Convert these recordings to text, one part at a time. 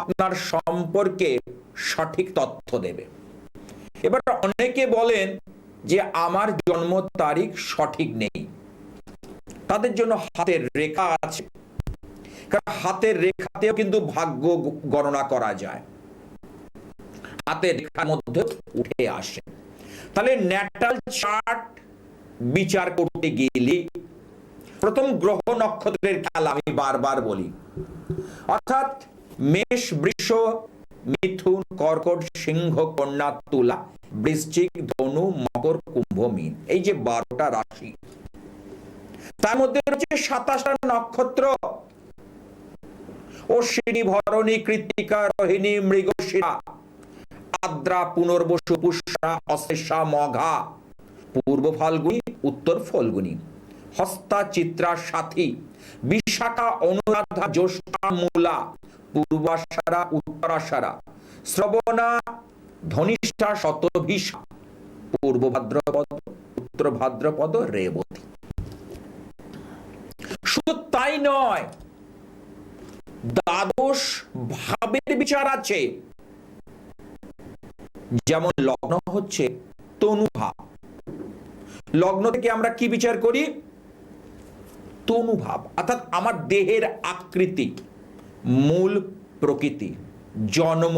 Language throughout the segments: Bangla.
আপনার সম্পর্কে সঠিক তথ্য দেবে। এবার অনেকে বলেন যে আমার জন্ম তারিখ সঠিক নেই, তাদের জন্য হাতের রেখা আছে, কারণ হাতের রেখাতেও কিন্তু ভাগ্য গণনা করা যায়, হাতের রেখার মধ্যে উঠে আসে। তাহলে ন্যাটাল চার্ট বিচার করতে গেলে প্রথম গ্রহ নক্ষত্রের খেলা আমি বারবার বলি, অর্থাৎ মেষ, বৃষ, মিথুন, কর্কট, সিংহ, কন্যা, তুলা, বৃশ্চিক, ধনু, মকর, কুম্ভ, মীন, এই যে 12টা রাশি, তার মধ্যে রয়েছে 27টা নক্ষত্র। অশ্বিনী, ভরণী, কৃত্তিকা, রোহিণী, মৃগশিরা, আদ্রা, পুনর্বসু, পুষ্যা, অশ্লেষা, মঘা, পূর্ব ফাল্গুনী, উত্তর ফাল্গুনী, হস্তা, চিত্রা, সাথী, বিশাখা, অনুরাধা, জ্যৈষ্ঠা, মূলা, পূর্বাষাঢ়া, উত্তরাষাঢ়া, শ্রবণা, ধনিষ্ঠা, শতভিষা, পূর্ব ভাদ্রপদ, উত্তর ভাদ্রপদ, রেবতী। শুধু তাই নয়, দ্বাদশ ভাবের বিচার আছে। যেমন লগ্ন হচ্ছে তনুভাব, লগ্ন থেকে আমরা কি বিচার করি? তনুভাব, অর্থাৎ আমার দেহের আকৃতি, মূল প্রকৃতি, জন্ম,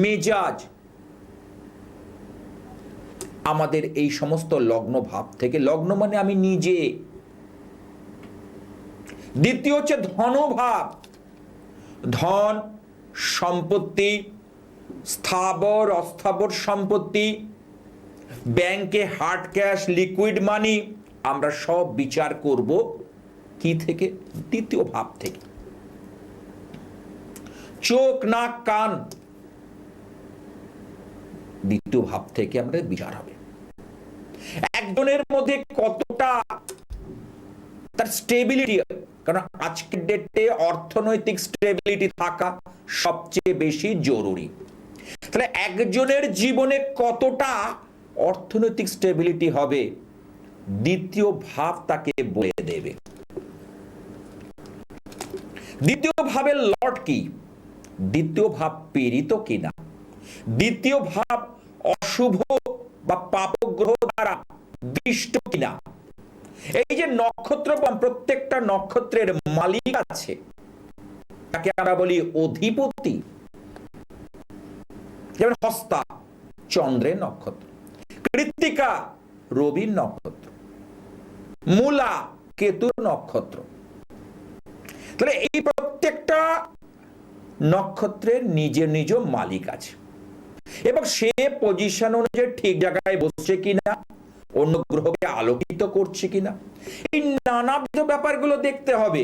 মেজাজ, আমাদের এই সমস্ত লগ্ন ভাব থেকে, লগ্ন মানে আমি নিজে। দ্বিতীয় হচ্ছে ধনভাব, ধন, সম্পত্তি, স্থাবর অস্থাবর সম্পত্তি, ব্যাংকে হার্ড ক্যাশ, লিকুইড মানি, আমরা সব বিচার করব কি থেকে? দ্বিতীয় ভাব থেকে। চোখ, নাক, কান, দ্বিতীয় ভাব থেকে আমাদের বিচার হবে। একজনের মধ্যে কতটা তার স্টেবিলিটি, কারণ আজকের ডেটে অর্থনৈতিক স্টেবিলিটি থাকা সবচেয়ে বেশি জরুরি। তাহলে একজনের জীবনে কতটা অর্থনৈতিক স্টেবিলিটি হবে, দ্বিতীয় ভাব তাকে বলে দেবে। দ্বিতীয় ভাবের লর্ড কি? দ্বিতীয় ভাব পীড়িত কিনা, দ্বিতীয় ভাব অশুভ বা পাপগ্রহ দ্বারা দৃষ্ট কিনা। এই যে নক্ষত্র, প্রত্যেকটা নক্ষত্রের মালিক আছে, তাকে আমরা বলি অধিপতি। যেমন হস্তা চন্দ্রের নক্ষত্র, কৃত্তিকা রবির নক্ষত্র, মূলা কেতুর নক্ষত্র। তাহলে এই প্রত্যেকটা নক্ষত্রের নিজের নিজ মালিক আছে, এবং সে পজিশন অনুযায়ী ঠিক জায়গায় বসছে কিনা, অন্য গ্রহকে আলোকিত করছে কিনা, এই নানাবিধ ব্যাপারগুলো দেখতে হবে,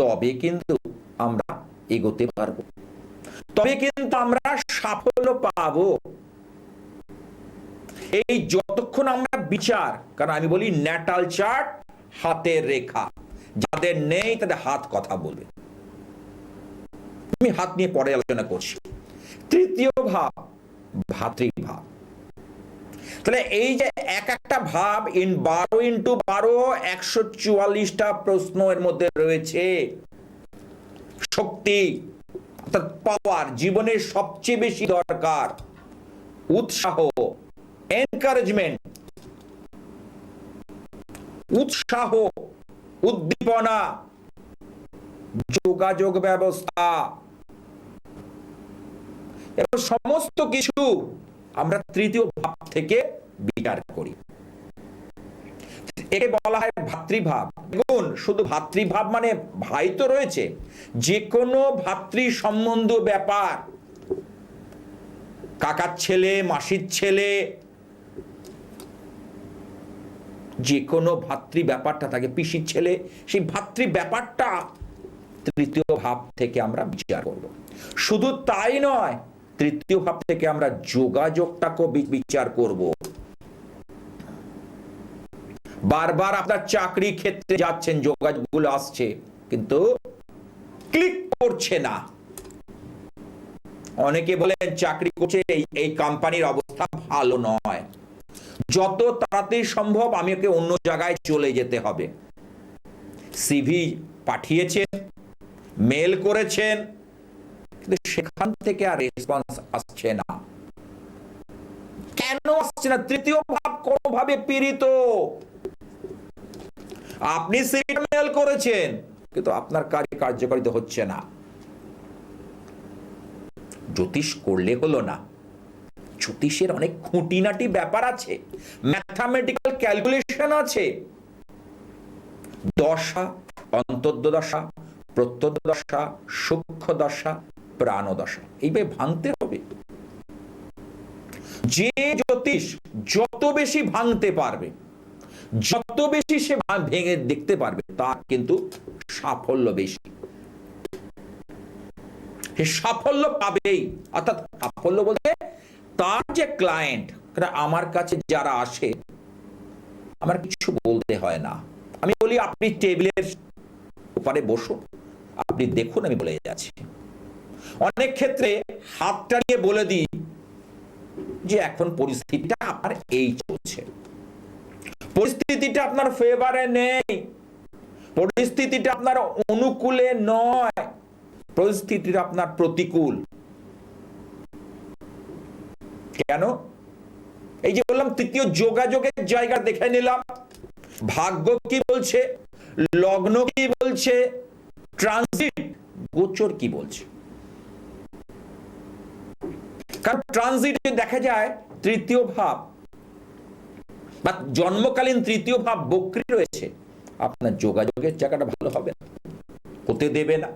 তবে কিন্তু আমরা এগোতে পারবো, তবে কিন্তু আমরা সাফল্য পাবো। এই যতক্ষণ আমরা বিচার, কারণ আমি বলি ন্যাটাল চার্ট হাতের রেখা, যাদের নেই তাদের হাত কথা বলবে। আমি হাত নিয়ে পরে আলোচনা করছি। তৃতীয় ভাব ভাতৃভাব। তাহলে এই যে এক একটা ভাব 12 ইন্টু 12 144টা প্রশ্ন এর মধ্যে রয়েছে। শক্তি অর্থাৎ পাওয়ার, জীবনের সবচেয়ে বেশি দরকার, উৎসাহ, এনকারেজমেন্ট, উৎসাহ, উদ্দীপনা, যোগাযোগ ব্যবস্থা, এবং সমস্ত কিছু আমরা তৃতীয় ভাব থেকে বিচার করি। একে বলা হয় ভাতৃভাব। দেখুন, শুধু ভাতৃভাব মানে ভাই তো রয়েছে, যে কোনো ভাতৃ সম্বন্ধ ব্যাপার, কাকার ছেলে, মাসির ছেলে, যে কোনো ভাতৃ ব্যাপারটা থাকে, পিসির ছেলে, সেই ভাতৃ ব্যাপারটা তৃতীয় ভাব থেকে আমরা বিচার করব। শুধু তাই নয়, তৃতীয় ভাব থেকে আমরা যোগাযোগটাকে বিচার করব। বারবার আপনার চাকরি ক্ষেত্রে যাচ্ছেন, যোগাযোগগুলো আসছে, কিন্তু ক্লিক করছে না। অনেকে বলেন চাকরি করছে, এই কোম্পানির অবস্থা ভালো নয়, যত তাড়াতাড়ি সম্ভব আমাকে অন্য জায়গায় চলে যেতে হবে। সিভি পাঠিয়েছেন, মেল করেছেন, কিন্তু সেখান থেকে আর রেসপন্স আসছে না। কেন আসছে না? তৃতীয় ভাব কোনোভাবে পীড়িত। আপনি সিভিটা মেল করেছেন, কিন্তু আপনার কাজে কার্যকারিতা হচ্ছে না। জ্যোতিষ করলে হলো না, জ্যোতিষের অনেক খুঁটিনাটি ব্যাপার আছে, ম্যাথামেটিক্যাল ক্যালকুলেশন আছে। দশা, অন্তর্দশা, প্রত্যন্তদশা, সূক্ষ্ম দশা, প্রাণদশা, এইভাবে ভাঙতে হবে। যে জ্যোতিষ যত বেশি ভাঙতে পারবে, যত বেশি সে ভেঙে দেখতে পারবে, তার কিন্তু সাফল্য বেশি। সে সাফল্য পাবেই। অর্থাৎ সাফল্য বলতে তার যে ক্লায়েন্ট, আমার কাছে যারা আসে, আমার কিছু বলতে হয় না। আমি বলি আপনি টেবিলের উপরে বসুন, আপনি দেখুন, আমি বলে যাচ্ছি। অনেক ক্ষেত্রে হাতটা নিয়ে বলে দিই যে এখন পরিস্থিতিটা আপনার এই চলছে, পরিস্থিতিটা আপনার ফেভারে নেই, পরিস্থিতিটা আপনার অনুকূলে নয়, পরিস্থিতিটা আপনার প্রতিকূল। কেন? এই যে বললাম, তৃতীয় যোগাযোগের জায়গা দেখে নিলাম, ভাগ্য কি বলছে, লগ্ন কি বলছে, ট্রানজিট গোচর কি বলছে। কারণ ট্রানজিটে দেখা যায় তৃতীয় ভাব বা জন্মকালীন তৃতীয় ভাব বক্রী রয়েছে, আপনার যোগাযোগের জায়গাটা ভালো হবে না, হতে দেবে না।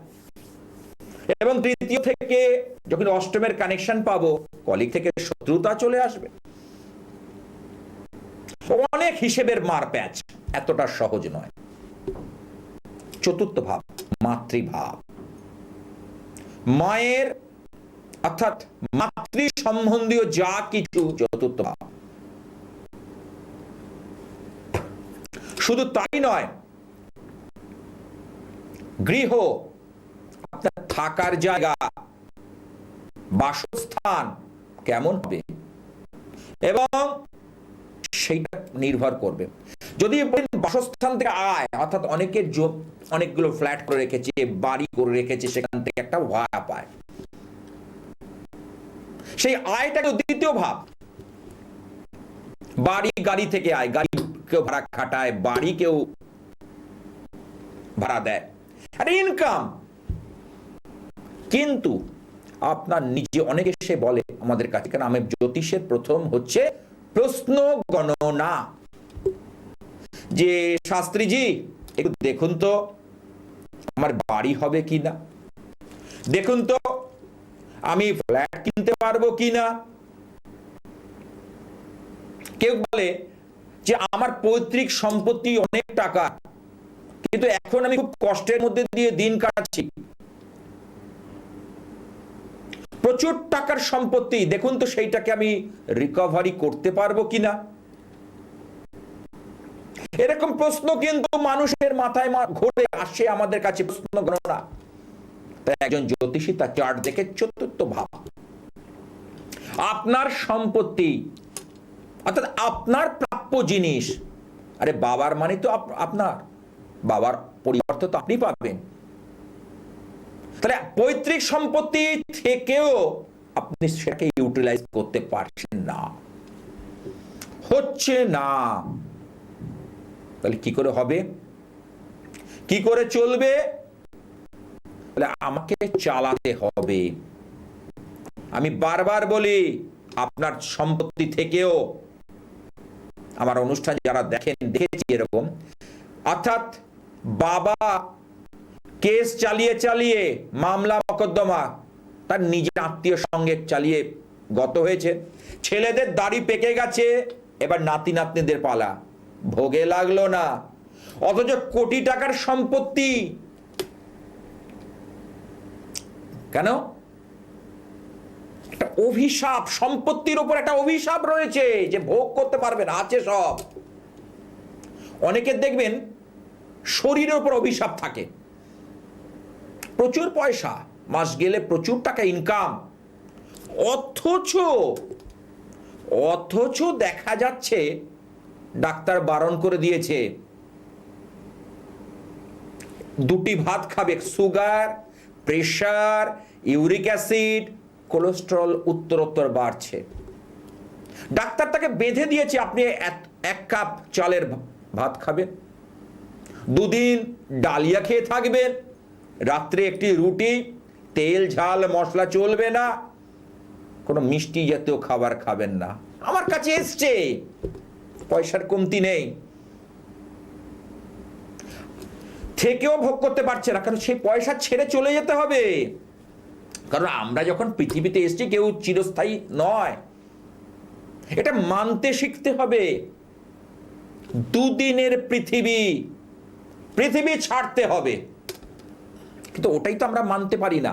এবং তৃতীয় থেকে যখন অষ্টমের কানেকশন পাবো, কলিগ থেকে শত্রুতা চলে আসবে। অনেক হিসেবের মারপ্যাচ, এতটা সহজ নয়। চতুর্থ ভাব মাতৃভাব, মায়ের অর্থাৎ মাতৃ সম্বন্ধীয় যা কিছু, চতুর্থ ভাব। শুধু তাই নয়, গৃহ, আপনার থাকার জায়গা, বাসস্থান কেমন হবে, এবং সেইটা নির্ভর করবে। যদি বাসস্থান থেকে আয়, অর্থাৎ অনেকের অনেকগুলো ফ্ল্যাট করে রেখেছে, বাড়ি করে রেখেছে, সেখান থেকে একটা ভাড়া পায়, সেই আয়টাকে দ্বিতীয় ভাব। বাড়ি গাড়ি থেকে আয়, গাড়ি কেউ ভাড়া খাটায়, বাড়ি কেউ ভাড়া দেয়, আর ইনকাম। কিন্তু আপনার নিজে অনেকে সে বলে আমাদের কাছে, কারণ আমি জ্যোতিষের প্রথম হচ্ছে প্রশ্ন গণনা, যে শাস্ত্রীজি একটু দেখুন তো আমার বাড়ি হবে কিনা, দেখুন তো আমি ফ্ল্যাট কিনতে পারবো কিনা। কেউ বলে যে আমার পৈতৃক সম্পত্তি অনেক টাকা, কিন্তু এখন আমি খুব কষ্টের মধ্যে দিয়ে দিন কাটাচ্ছি, প্রচুর টাকার সম্পত্তি, দেখুন তো সেইটাকে আমি রিকভারি করতে পারবো কিনা। এরকম প্রশ্ন কিন্তু মানুষের মাথায় ঘুরে আসে আমাদের কাছে, প্রশ্ন গণনা। তাই একজন জ্যোতিষী তার চার্ট দেখে চতুর্থ ভাব, আপনার সম্পত্তি অর্থাৎ আপনার প্রাপ্য জিনিস। আরে বাবার মানে তো আপনার, বাবার পরিবর্তে তো আপনি পাবেন। তাহলে পৈতৃক সম্পত্তি থেকেও আপনি সেটাকে ইউটিলাইজ করতে পারছেন না, হচ্ছে না। তাহলে কি করে হবে, কি করে চলবে? তাহলে আমাকে চালাতে হবে। আমি বারবার বলি, আপনার সম্পত্তি থেকেও, আমার অনুষ্ঠান যারা দেখেছি এরকম, অর্থাৎ বাবা কেস চালিয়ে চালিয়ে, মামলা মকদ্দমা তার নিজের আত্মীয় সঙ্গে চালিয়ে গত হয়েছে, ছেলেদের দাড়ি পেকে গেছে, এবার নাতি নাতনিদের পালা, ভোগে লাগলো না, অথচ কোটি টাকার সম্পত্তি। কেন? একটা অভিশাপ, সম্পত্তির উপর একটা অভিশাপ রয়েছে যে ভোগ করতে পারবে না, আছে সব। অনেকের দেখবেন শরীরের উপর অভিশাপ থাকে, প্রচুর পয়সা, মাস গেলে প্রচুর টাকা ইনকাম, অথচ দেখা যাচ্ছে ডাক্তার বারণ করে দিয়েছে, দুটি ভাত খাবে, sugar pressure, uric acid, cholesterol উত্তরোত্তর বাড়ছে। ডাক্তার তাকে বেঁধে দিয়েছে আপনি 1 কাপ চালের ভাত খাবেন, 2 দিন ডালিয়া খেয়ে থাকবেন, রাত্রে একটি রুটি, তেল ঝাল মশলা চলবে না, কোনো মিষ্টি জাতীয় খাবার খাবেন না। আমার কাছে এসছে, পয়সার কমতি নেই, থেকেও ভোগ করতে পারছে না, কারণ সেই পয়সা ছেড়ে চলে যেতে হবে। কারণ আমরা যখন পৃথিবীতে এসেছি কেউ চিরস্থায়ী নয়, এটা মানতে শিখতে হবে। 2 দিনের পৃথিবী ছাড়তে হবে, কিন্তু ওটাই তো আমরা মানতে পারি না।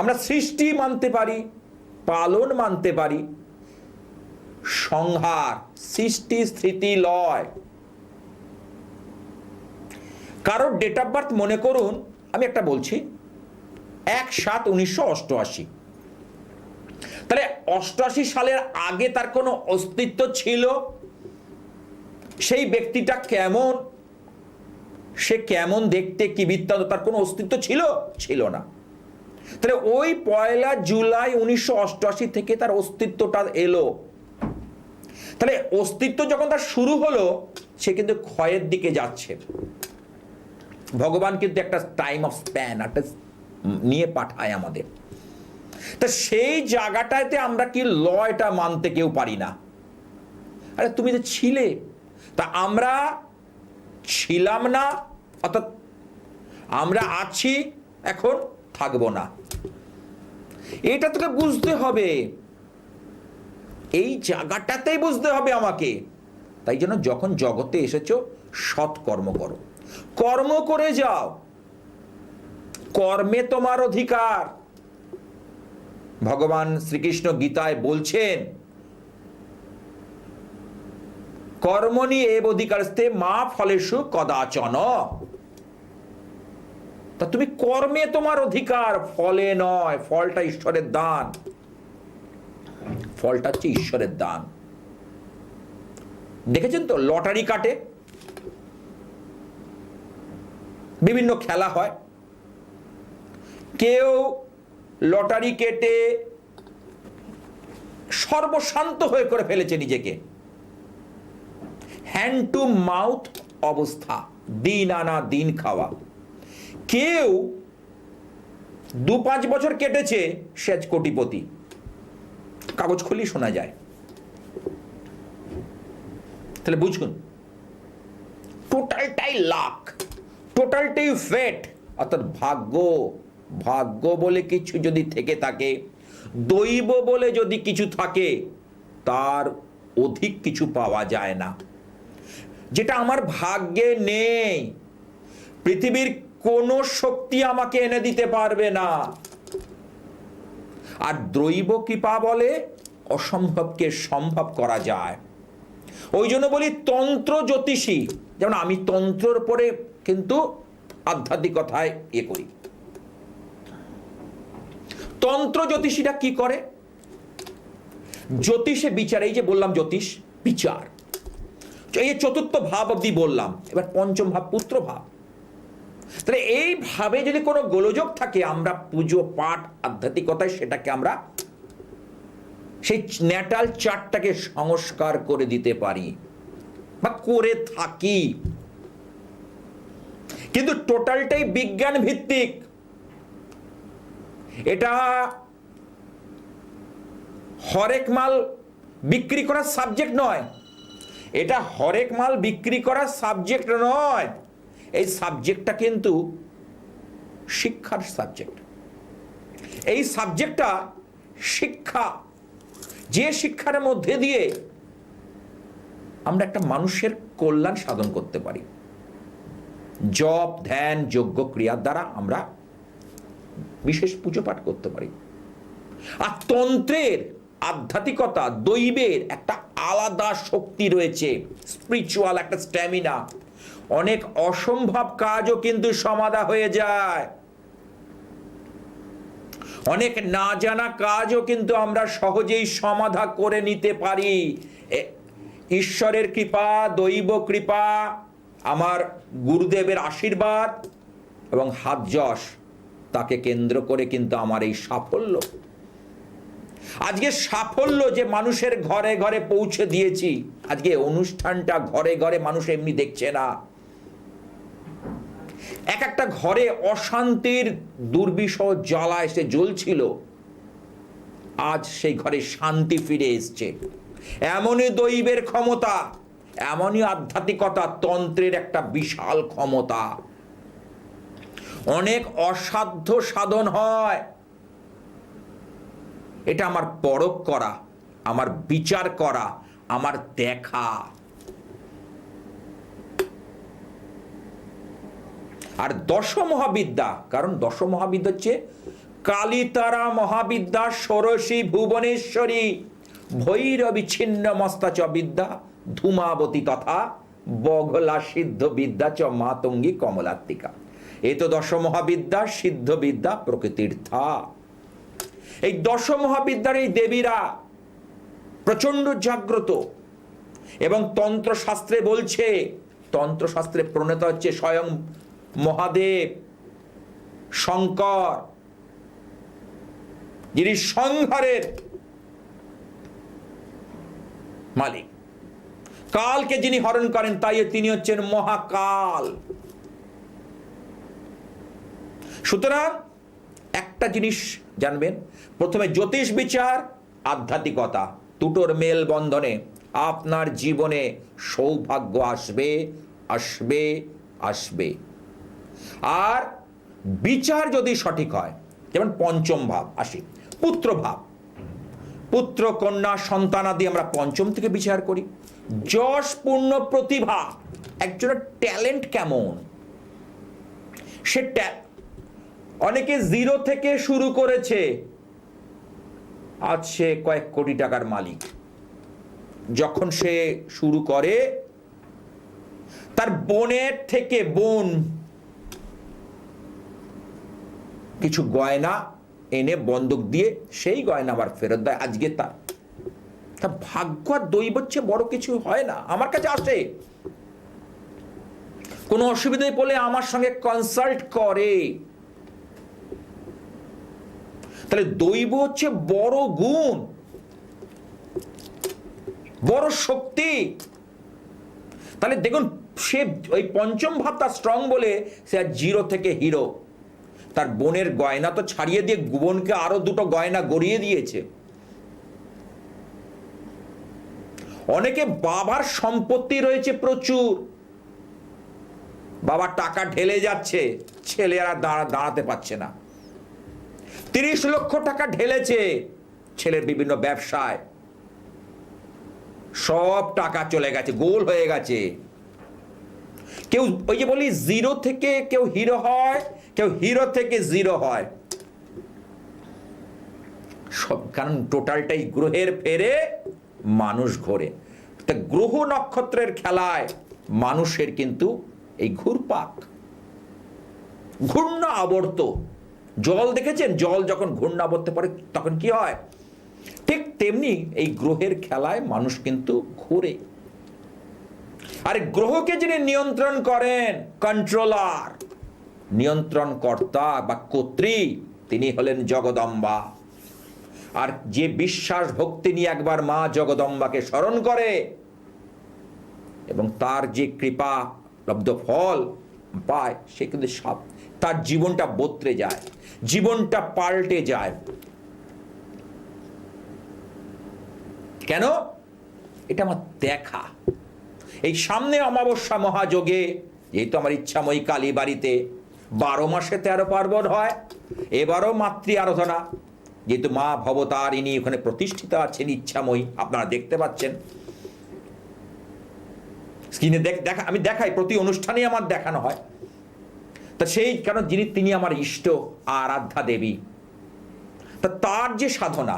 আমরা সৃষ্টি মানতে পারি, পালন মানতে পারি, সংহার, সৃষ্টি স্থিতি লয়। কারোর ডেট অফ বার্থ মনে করুন, আমি একটা বলছি, 1/7/1988, তাহলে 88 সালের আগে তার কোনো অস্তিত্ব ছিল? সেই ব্যক্তিটা কেমন, সে কেমন দেখতে, কি বৃত্তান্ত, তার কোনো অস্তিত্ব ছিল না। তাহলে ওই 1 জুলাই 1988 থেকে তার অস্তিত্বটা এলো। তাহলে অস্তিত্ব যখন তার শুরু হলো, সে কিন্তু ক্ষয়ের দিকে যাচ্ছে। ভগবান কিন্তু একটা টাইম অফ স্প্যান একটা নিয়ে পাঠায় আমাদের। তা সেই জায়গাটাতে আমরা কি লয়টা মানতে কেউ পারি না। আরে তুমি তো ছিলে, তা আমরা ছিলাম না, অর্থাৎ আমরা আছি, এখন থাকবো না। এটা তোকে বুঝতে হবে, এই জায়গাটাতেই বুঝতে হবে আমাকে। তাই জন্য যখন জগতে এসেছো, সৎ কর্ম করো, কর্ম করে যাও, কর্মে তোমার অধিকার। ভগবান শ্রীকৃষ্ণ গীতায় বলছেন, কর্মণি এব অধিকারস্তে মা ফলেষু কদাচন। তা তুমি কর্মে তোমার অধিকার, ফলে নয়। ফলটা ঈশ্বরের দান, ফলটা হচ্ছে ঈশ্বরের দান। দেখেছেন তো, লটারি কাটে, বিভিন্ন খেলা হয়, কেউ লটারি কেটে সর্বশান্ত হয়ে করে ফেলেছে নিজেকে, হ্যান্ড টু মাউথ অবস্থা, দিন আনা দিন খাওয়া। কেউ 2-5 বছর কেটেছে, সে আজ কোটিপতি, কাগজ খুলি শোনা যায়। তাহলে বুঝুন, টোটালটাই লাক, টোটালটাই ফেট, অর্থাৎ ভাগ্য বলে কিছু যদি থেকে থাকে, দৈব বলে যদি কিছু থাকে, তার অধিক কিছু পাওয়া যায় না। যেটা আমার ভাগ্যে নেই, পৃথিবীর কোনো শক্তি আমাকে এনে দিতে পারবে না। আর দৈব কৃপা বলে অসম্ভবকে সম্ভব করা যায়। ওই জন্য বলি তন্ত্র জ্যোতিষী, যেমন আমি তন্ত্রের পরে কিন্তু আধ্যাত্মিকতায় করি। তন্ত্র জ্যোতিষীরা কি করে? জ্যোতিষে বিচার, এই যে বললাম জ্যোতিষ বিচার, এই 4র্থ ভাব অবধি বললাম, এবার 5ম ভাব পুত্র ভাব। তাহলে এই ভাবে যদি কোনো গোলযোগ থাকে, আমরা পুজো পাঠ আধ্যাত্মিকতায় সেটাকে আমরা সেই ন্যাটাল চার্টটাকে সংস্কার করে দিতে পারি বা করে থাকি। কিন্তু টোটালটাই বিজ্ঞান ভিত্তিক, এটা হরেক মাল বিক্রি করার সাবজেক্ট নয়, এটা হরেক মাল বিক্রি করার সাবজেক্ট নয়। এই সাবজেক্টটা কিন্তু শিক্ষার সাবজেক্ট। এই সাবজেক্টটা শিক্ষা, যে শিক্ষার মধ্যে দিয়ে আমরা একটা মানুষের কল্যাণ সাধন করতে পারি। জপ ধ্যান যজ্ঞ ক্রিয়ার দ্বারা আমরা বিশেষ পুজো পাঠ করতে পারি। আর তন্ত্রের আধ্যাত্মিকতা, দৈবের একটা আলাদা শক্তি রয়েছে, স্পিরিচুয়াল একটা স্ট্যামিনা। অনেক অসম্ভব কাজও কিন্তু সমাধা হয়ে যায়, অনেক না জানা কাজও কিন্তু আমরা সহজেই সমাধা করে নিতে পারি। ঈশ্বরের কৃপা, দৈব কৃপা, আমার গুরুদেবের আশীর্বাদ এবং হাত যশ, তাকে কেন্দ্র করে কিন্তু আমার এই সাফল্য। আজকে সাফল্য যে মানুষের ঘরে ঘরে পৌঁছে দিয়েছি, আজকে অনুষ্ঠানটা ঘরে ঘরে মানুষ এমনি দেখছে না। এক একটা ঘরে অশান্তির দুর্বিষহ জ্বালা এসে জ্বলছিল, আজ সেই ঘরে শান্তি ফিরে এসছে। এমনই দৈবের ক্ষমতা, এমনই আধ্যাত্মিকতা, তন্ত্রের একটা বিশাল ক্ষমতা। অনেক অসাধ্য সাধন হয়, এটা আমার পরখ করা, আমার বিচার করা, আমার দেখা। আর দশ মহাবিদ্যা, কারণ দশ মহাবিদ্যা হচ্ছে কালিতারা মহাবিদ্যা, ষোড়শী ভুবনেশ্বরী, ভৈরবী ছিন্ন মস্তা চ বিদ্যা, ধূমাবতী তথা বগলা সিদ্ধ বিদ্যা চ মাতঙ্গী কমলাত্মিকা। এই তো দশ মহাবিদ্যা, সিদ্ধ বিদ্যা প্রকৃতীর্থা। এই দশ মহাবিদ্যার এই দেবীরা প্রচন্ড জাগ্রত, এবং তন্ত্রশাস্ত্রে বলছে, তন্ত্রশাস্ত্রে প্রণেতা হচ্ছে স্বয়ং মহাদেব, শঙ্কর, যিনি সংহারের মালিক, কালকে যিনি হরণ করেন, তাই তিনি হচ্ছেন মহাকাল। সুতরাং একটা জিনিস জানবেন, প্রথমে জ্যোতিষ বিচার, আধ্যাত্মিকতা, দুটোর মেল বন্ধনে আপনার জীবনে সৌভাগ্য আসবে, আসবে, আসবে। আর বিচার যদি সঠিক হয়, যেমন পঞ্চম ভাব আসি, পুত্র ভাব, পুত্র কন্যা সন্তানাদি আমরা পঞ্চম থেকে বিচার করি। যশ পূর্ণ প্রতিভা, একজনের ট্যালেন্ট কেমন, সে অনেকে জিরো থেকে শুরু করেছে, আজ সে কয়েক কোটি টাকার মালিক। যখন সে শুরু করে, তার বোনের থেকে বোন কিছু গয়না এনে বন্ধক দিয়ে সেই গয়না আবার ফেরত দেয়। আজকে তার ভাগ্য আর দৈব হচ্ছে বড় কিছু হয় না। আমার কাছে আসে, কোনো অসুবিধায় পড়লে আমার সঙ্গে কনসাল্ট করে। তাহলে দৈব হচ্ছে বড় গুণ, বড় শক্তি। তাহলে দেখুন, সে ওই পঞ্চম ভাব তার স্ট্রং বলে সে আর জিরো থেকে হিরো। তার বোনের গয়না তো ছাড়িয়ে দিয়ে বোনকে আরো দুটো গয়না গড়িয়ে দিয়েছে। অনেকে বাবার সম্পত্তি রয়েছে প্রচুর, বাবা টাকা ঢেলে যাচ্ছে, ছেলেরা দাঁড়াতে পারছে না। 30 লক্ষ টাকা ঢেলেছে ছেলের বিভিন্ন ব্যবসায়, সব টাকা চলে গেছে, গোল হয়ে গেছে। কেউ ওই যে বলি জিরো থেকে কেউ হিরো হয়, কেউ হিরো থেকে জিরো হয়, সব কারণ টোটালটাই গ্রহের ফেরে মানুষ ঘোরে। তা গ্রহ নক্ষত্রের খেলায় মানুষের কিন্তু এই ঘুরপাক, ঘূর্ণা আবর্ত। জল দেখেছেন, জল যখন ঘূর্ণা আবর্তে পড়ে তখন কি হয়? ঠিক তেমনি এই গ্রহের খেলায় মানুষ কিন্তু ঘুরে। আর গ্রহকে যিনি নিয়ন্ত্রণ করেন, কন্ট্রোলার, নিয়ন্ত্রণ কর্তা বা কর্ত্রী, তিনি হলেন জগদম্বা। আর যে বিশ্বাস ভক্তি নিয়ে একবার মা জগদম্বাকে স্মরণ করে এবং তার যে কৃপা লব্ধ ফল পায়, সে কিন্তু সব তার জীবনটা বদলে যায়, জীবনটা পাল্টে যায়। কেন? এটা আমার দেখা। এই সামনে অমাবস্যা মহাযোগে, যেহেতু আমার ইচ্ছাময়ী কালী বাড়িতে 12 মাসে 13 পার্বণ হয়, এবারও মাতৃ আরাধনা, যেহেতু মা ভবতারিণী ওখানে প্রতিষ্ঠিত আছেন ইচ্ছাময়ী, আপনারা দেখতে পাচ্ছেন স্ক্রিনে দেখা, আমি দেখাই, প্রতি অনুষ্ঠানে আমার দেখানো হয়। তা সেই কারণ তিনি আমার ইষ্ট আরাধ্যা দেবী, তা তার যে সাধনা,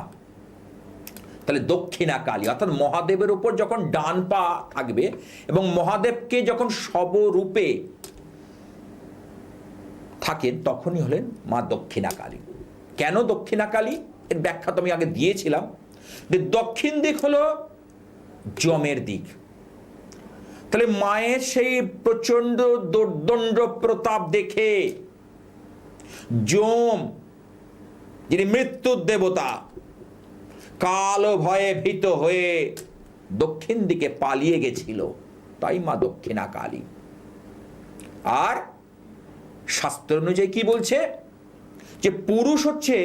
তাহলে দক্ষিণা কালী অর্থাৎ মহাদেবের উপর যখন ডান পা থাকবে এবং মহাদেবকে যখন সবরূপে থাকেন, তখনই হলেন মা দক্ষিণা কালী। কেন দক্ষিণা কালী? এর ব্যাখ্যা তো আমি আগে দিয়েছিলাম। দক্ষিণ দিক হলো যমের দিক। তাহলে মায়ের সেই প্রচন্ড দুর্দণ্ড প্রতাপ দেখে যম, যিনি মৃত্যুর দেবতা, কালো ভয়ে ভীত হয়ে দক্ষিণ দিকে পালিয়ে গেছিল, তাই মা দক্ষিণা কালী। আর শাস্ত্র অনুযায়ী কি বলছে, যে পুরুষ হচ্ছে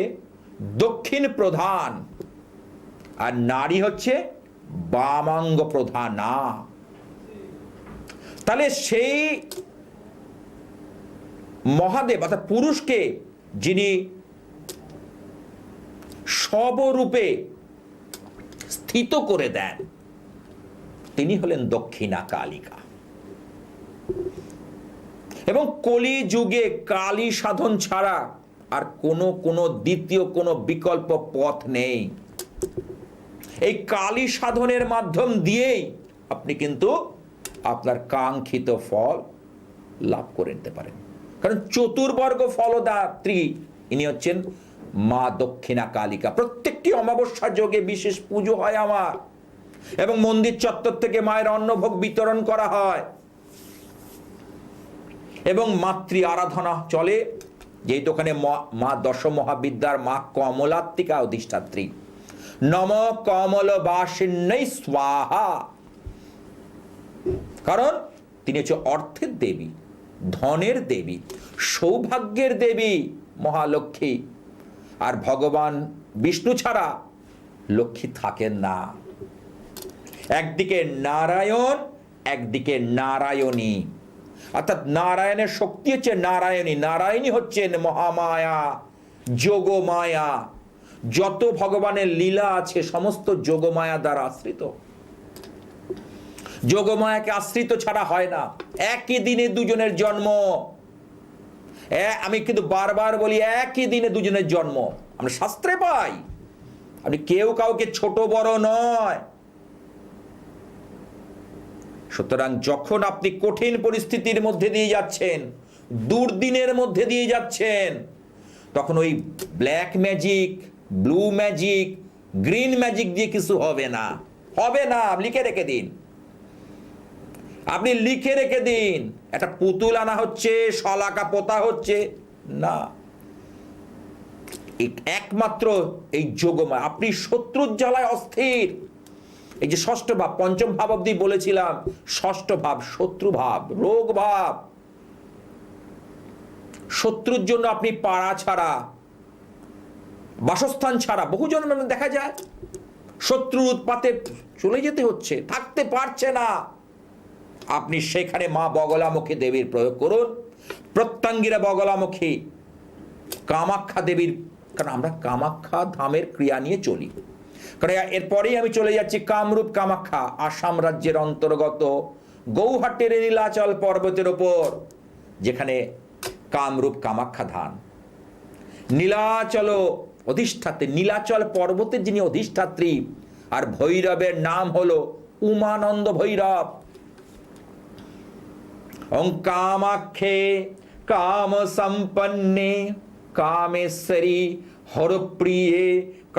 দক্ষিণ প্রধান আর নারী হচ্ছে বামাঙ্গ প্রধান। না, তাহলে সেই মহাদেব অর্থাৎ পুরুষকে যিনি সবরূপে স্থিত করে দেন, তিনি হলেন দক্ষিণা কালিকা। এবং কলি যুগে কালী সাধন ছাড়া আর কোনো দ্বিতীয় কোনো বিকল্প পথ নেই। এই কালী সাধনের মাধ্যম দিয়েই আপনি কিন্তু আপনার কাঙ্ক্ষিত ফল লাভ করে নিতে পারেন। কারণ চতুর্বর্গ ফলদাত্রী ইনি হচ্ছেন মা দক্ষিণা কালিকা। প্রত্যেকটি অমাবস্যা যোগে বিশেষ পুজো হয় আমার, এবং মন্দির চত্বর থেকে মায়ের অন্নভোগ বিতরণ করা হয়, এবং মাতৃ আরাধনা চলে, যেহেতু ওখানে মা দশ মহাবিদ্যার মা কমলাত্মিকা অধিষ্ঠাত্রী। নম কমলবাসিন্যৈ স্বাহা, কারণ তিনি হচ্ছে অর্থের দেবী, ধনের দেবী, সৌভাগ্যের দেবী মহালক্ষ্মী। আর ভগবান বিষ্ণু ছাড়া লক্ষ্মী থাকেন না। একদিকে নারায়ণ, একদিকে নারায়ণী, অর্থাৎ নারায়ণের শক্তি হচ্ছে নারায়ণী, নারায়ণী হচ্ছেন মহামায়া, যোগমায়া। যত ভগবানের লীলা আছে সমস্ত যোগমায়া দ্বারা আশ্রিত। যোগমায়াকে আশ্রিত ছাড়া হয় না। একই দিনে দুজনের জন্ম, আমি কিন্তু বারবার বলি, একই দিনে দুজনের জন্ম আমরা শাস্ত্রে পাই। আপনি কেউ কাউকে ছোট বড় নয়। সুতরাং যখন আপনি কঠিন পরিস্থিতির মধ্যে দিয়ে যাচ্ছেন, দুর্দিনের মধ্যে দিয়ে যাচ্ছেন, তখন ওই black magic, blue magic, green magic দিয়ে কিছু হবে না, হবে না। লিখে রেখে দিন, আপনি লিখে রেখে দিন। একটা পুতুল আনা হচ্ছে, শলাকা পোতা হচ্ছে না, একমাত্র এই যোগমায়া। আপনি শত্রুর জ্বালায় অস্থির, এই যে ষষ্ঠ ভাব, পঞ্চম ভাব অব্দি বলেছিলাম, ষষ্ঠ ভাব শত্রু ভাব, রোগ ভাব। শত্রুর জন্য আপনি পাড়া ছাড়া, বাসস্থান ছাড়া, বহুজন দেখা যায় শত্রুর উৎপাতে চলে যেতে হচ্ছে, থাকতে পারছে না। আপনি সেখানে মা বগলামুখী দেবীর প্রয়োগ করুন, প্রত্যঙ্গিরা বগলামুখী কামাখ্যা দেবীর, কারণ আমরা কামাখ্যা ধামের ক্রিয়া নিয়ে চলি। কারণ এরপরেই আমি চলে যাচ্ছি কামরূপ কামাখ্যা, আসাম রাজ্যের অন্তর্গত গৌহাটির নীলাচল পর্বতের ওপর, যেখানে কামরূপ কামাখ্যা ধাম। নীলাচল অধিষ্ঠাত্রী, নীলাচল পর্বতের যিনি অধিষ্ঠাত্রী, আর ভৈরবের নাম হলো উমানন্দ ভৈরব। ওং কামাখ্যে কাম সম্পন্নে কামেশ্বরী হরপ্রিয়ে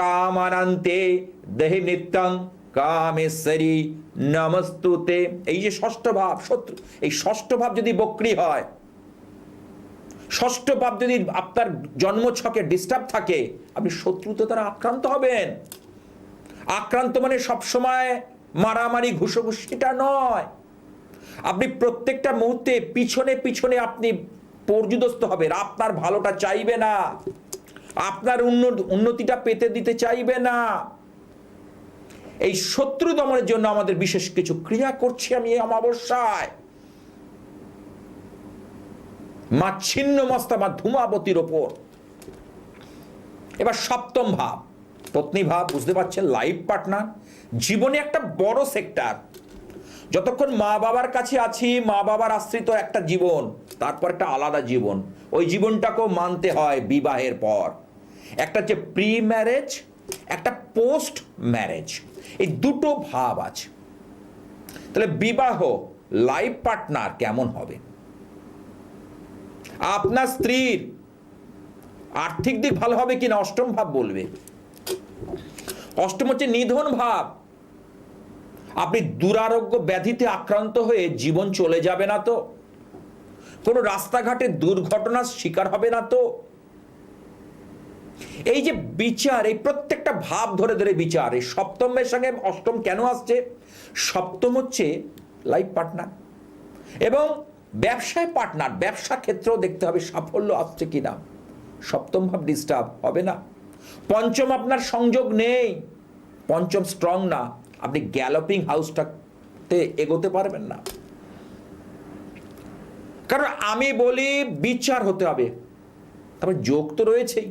কামানন্তে দেহি নিত্যং কামেশ্বরী নমস্তুতে। এই যে ষষ্ঠ ভাব, শত্রু, এই ষষ্ঠ ভাব যদি বক্রি হয়, ষষ্ঠ ভাব যদি আপনার জন্মছকে ডিস্টার্ব থাকে, আপনি শত্রুতে দ্বারা আক্রান্ত হবেন। আক্রান্ত মানে সবসময় মারামারি ঘুষোঘুষিটা নয়, আপনি প্রত্যেকটা মুহূর্তে পিছনে পিছনে আপনি পর্যুদস্ত হবেন, আপনার ভালোটা চাইবে না, আপনার উন্নতিটা পেতে দিতে চাইবে না। এই শত্রু দমনের জন্য আমাদের বিশেষ কিছু ক্রিয়া করছি আমি এই অমাবস্যায়। মা ছিন্ন মস্তা, মা ধূমাবতীর ওপর। এবার সপ্তম ভাব, পত্নী ভাব, বুঝতে পারছেন, লাইফ পার্টনার, জীবনে একটা বড় সেক্টর। যতক্ষণ মা বাবার কাছে আছি, মা বাবার আশ্রিত একটা জীবন, তারপর একটা আলাদা জীবন, ওই জীবনটাকেও মানতে হয় বিবাহের পর। একটা হচ্ছে প্রি ম্যারেজ, একটা পোস্ট ম্যারেজ, এই দুটো ভাব আছে। তাহলে বিবাহ, লাইফ পার্টনার কেমন হবে? আপনার স্ত্রীর আর্থিক দিক ভালো হবে কিনা অষ্টম ভাব বলবে। অষ্টম হচ্ছে নিধন ভাব। আপনি দুরারোগ্য ব্যাধিতে আক্রান্ত হয়ে জীবন চলে যাবে না তো? কোনো রাস্তাঘাটে দুর্ঘটনার শিকার হবে না তো? এই যে বিচার, এই প্রত্যেকটা ভাব ধরে ধরে বিচার, এই সপ্তমের সঙ্গে অষ্টম কেন আসছে? সপ্তম হচ্ছে লাইফ পার্টনার এবং ব্যবসায় পার্টনার, ব্যবসা ক্ষেত্রেও দেখতে হবে সাফল্য আসছে কিনা। সপ্তম ভাব ডিস্টার্ব হবে না। পঞ্চম আপনার সংযোগ নেই, পঞ্চম স্ট্রং না, আপনি গ্যালোপিং হাউসটাতে এগোতে পারবেন না। কারণ আমি বলি বিচার হতে হবে, তারপর যোগ তো রয়েছেই,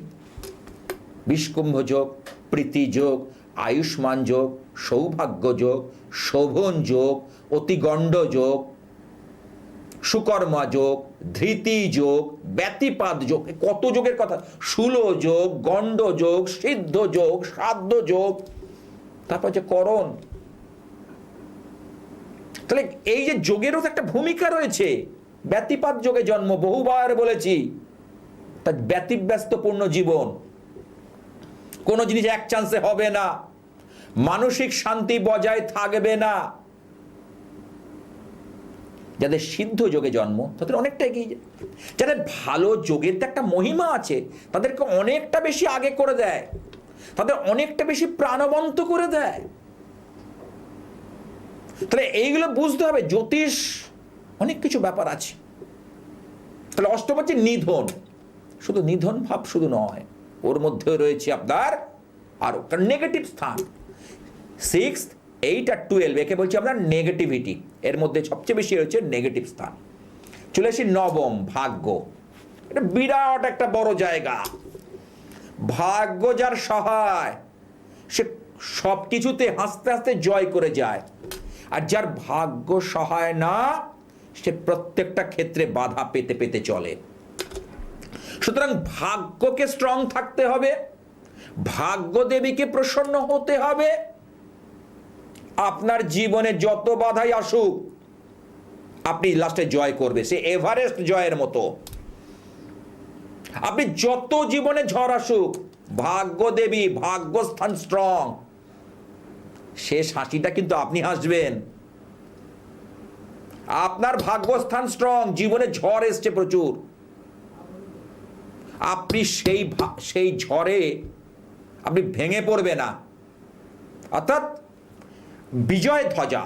বিষকুম্ভ যোগ, প্রীতি যোগ, আয়ুষ্মান যোগ, সৌভাগ্য যোগ, শোভন যোগ, অতিগণ্ড যোগ, সুকর্মা যোগ, ধৃতি যোগ, ব্যতিপাত যোগ, কত যোগের কথা, শূল যোগ, গণ্ড যোগ, সিদ্ধ যোগ, শ্রাদ্ধ যোগ, তারপর যে করণ। তাহলে এই যে যোগেরও তো একটা ভূমিকা রয়েছে। ব্যতিপাত যোগে জন্ম, বহুবার বলেছি, তার ব্যতিব্যস্তপূর্ণ জীবন, কোনো জিনিস এক চান্সে হবে না, মানসিক শান্তি বজায় থাকবে না। যাদের সিদ্ধ যোগে জন্ম তাদের অনেকটা এগিয়ে যায়। যাদের ভালো যোগের তো একটা মহিমা আছে, তাদেরকে অনেকটা বেশি আগে করে দেয়, তাদের অনেকটা বেশি প্রাণবন্ত করে দেয়। তাহলে এইগুলো বুঝতে হবে, জ্যোতিষ অনেক কিছু ব্যাপার আছে। তাহলে অষ্টম হচ্ছে নিধন, শুধু নিধন ভাব শুধু নয়, ওর মধ্যে রয়েছে আপনার আরো নেগেটিভ স্থান। 6, 8 আর 12 একে বলছি আমরা নেগেটিভিটি, এর মধ্যে সবচেয়ে বেশি রয়েছে নেগেটিভ স্থান। চলে আসি নবম, ভাগ্য। এটা বিরাট একটা বড় জায়গা। ভাগ্য যার সহায় সে সব কিছুতে হাসতে হাসতে জয় করে যায়, আর যার ভাগ্য সহায় না সে প্রত্যেকটা ক্ষেত্রে বাধা পেতে পেতে চলে। সুতরাং ভাগ্যকে স্ট্রং থাকতে হবে, ভাগ্য দেবীকে প্রসন্ন হতে হবে। আপনার জীবনে যত বাধাই আসুক আপনি লাস্টে জয় করবে, সে এভারেস্ট জয়ের মতো। আপনি যত জীবনে ঝড় আসুক, ভাগ্য দেবী, ভাগ্যস্থান স্ট্রং, শেষ হাসিটা কিন্তু আপনি হাসবেন। আপনার ভাগ্যস্থান স্ট্রং, জীবনে ঝড় এসছে প্রচুর, আপনি সেই ঝড়ে আপনি ভেঙে পড়বে না। অর্থাৎ বিজয় ধ্বজা,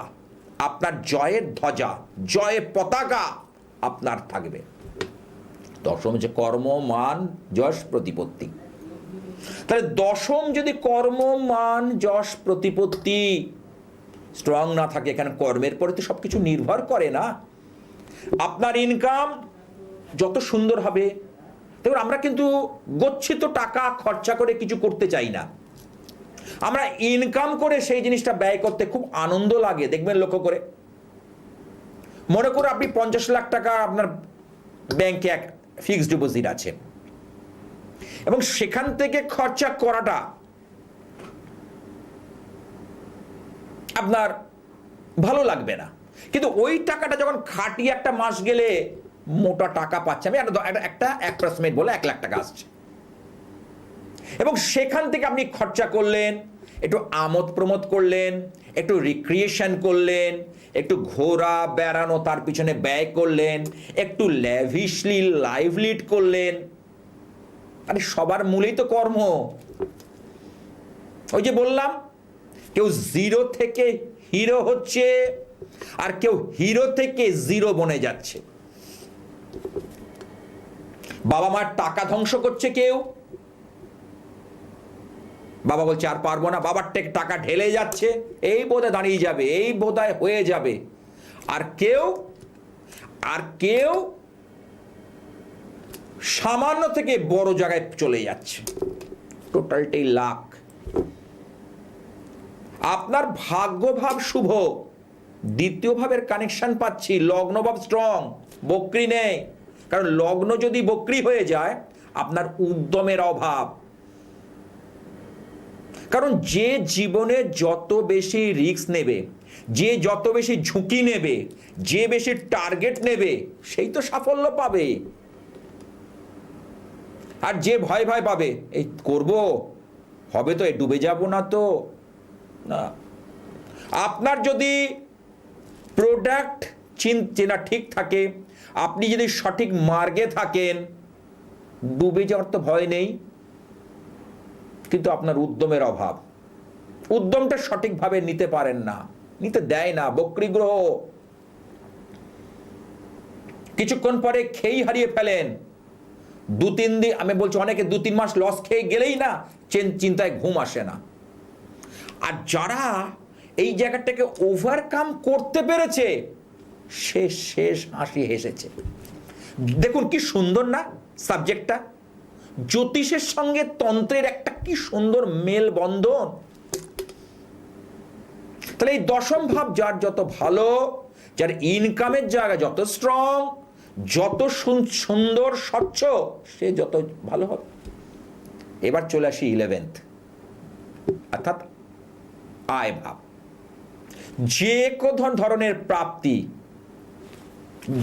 আপনার জয়ের ধ্বজা, জয়ের পতাকা আপনার থাকবে। দশম হচ্ছে কর্ম, মান, যশ, প্রতিপত্তি। তাহলে দশম যদি কর্ম, মান, যশ, প্রতিপত্তি স্ট্রং না থাকে, এখানে কর্মের পরে তো সবকিছু নির্ভর করে না। আপনার ইনকাম যত সুন্দর হবে, দেখুন আমরা কিন্তু গচ্ছিত টাকা খরচা করে কিছু করতে চাই না, আমরা ইনকাম করে সেই জিনিসটা ব্যয় করতে খুব আনন্দ লাগে। দেখবেন লক্ষ্য করে, মনে করে আপনি 50 লাখ টাকা আপনার ব্যাংকে এক ফিক্সড ডিপোজিট আছে এবং সেখান থেকে খরচা করাটা আপনার ভালো লাগবে না, কিন্তু ওই টাকাটা যখন খাটিয়ে একটা মাস গেলে মোটা টাকা পাচ্ছে, আমি একটা অ্যাপ্রক্সিমেট বলে 1 লাখ টাকা আসছে, এবং সেখান থেকে আপনি খরচা করলেন, একটু আমোদ প্রমোদ করলেন, একটু রিক্রিয়েশন করলেন, একটু ঘোরা বেড়ানো তার পিছনে ব্যয় করলেন, একটু ল্যাভিশলি লাইফ লিড করলেন। আরে সবার মূলেই তো কর্ম। ওই যে বললাম, কেউ জিরো থেকে হিরো হচ্ছে আর কেউ হিরো থেকে জিরো বনে যাচ্ছে। বাবা মার টাকা ধ্বংস করছে কেউ, বাবা বলছে আর পারবো না, বাবার থেকে টাকা ঢেলে যাচ্ছে, এই বোধহয় দাঁড়িয়ে যাবে, এই বোধহয় হয়ে যাবে। আর কেউ সামান্য থেকে বড় জায়গায় চলে যাচ্ছে। টোটালটাই লাক। আপনার ভাগ্যভাব শুভ, দ্বিতীয় ভাবের কানেকশন পাচ্ছি, লগ্নভাব স্ট্রং, বক্রি নেই। কারণ লগ্ন যদি বক্রি হয়ে যায় আপনার উদ্যমের অভাব। কারণ যে জীবনে যত বেশি রিস্ক নেবে, যে যত বেশি ঝুঁকি নেবে, যে বেশি টার্গেট নেবে, সেই তো সাফল্য পাবে। আর যে ভয় ভয় পাবে, এই করব, হবে তো, ডুবে যাব না তো, না। আপনার যদি প্রোডাক্ট চেনা ঠিক থাকে, আপনি যদি সঠিক মার্গে থাকেন, ডুবে যাওয়ার তো ভয় নেই। কিন্তু আপনার উদ্যমের অভাব, উদ্যমটা সঠিকভাবে নিতে পারেন না, নিতে দেয় না বক্রী গ্রহ। কিছুক্ষণ পরে খেই হারিয়ে ফেলেন। 2-3 দিন, আমি বলছি অনেকে 2-3 মাস লস খেয়ে গেলেই না চিন্তায় ঘুম আসে না। আর যারা এই জায়গাটাকে ওভারকাম করতে পেরেছে, শেষ হাসি হেসেছে। দেখুন কি সুন্দর না সাবজেক্টটা, জ্যোতিষের সঙ্গে তন্ত্রের একটা কি সুন্দর মেল বন্ধন। তাহলে এই দশম ভাব যার যত ভালো, যার ইনকামের জায়গা যত স্ট্রং, যত সুন্দর স্বচ্ছ, সে যত ভালো হবে। এবার চলে আসি 11th, অর্থাৎ আয় ভাব। যে কোনো ধরনের প্রাপ্তি,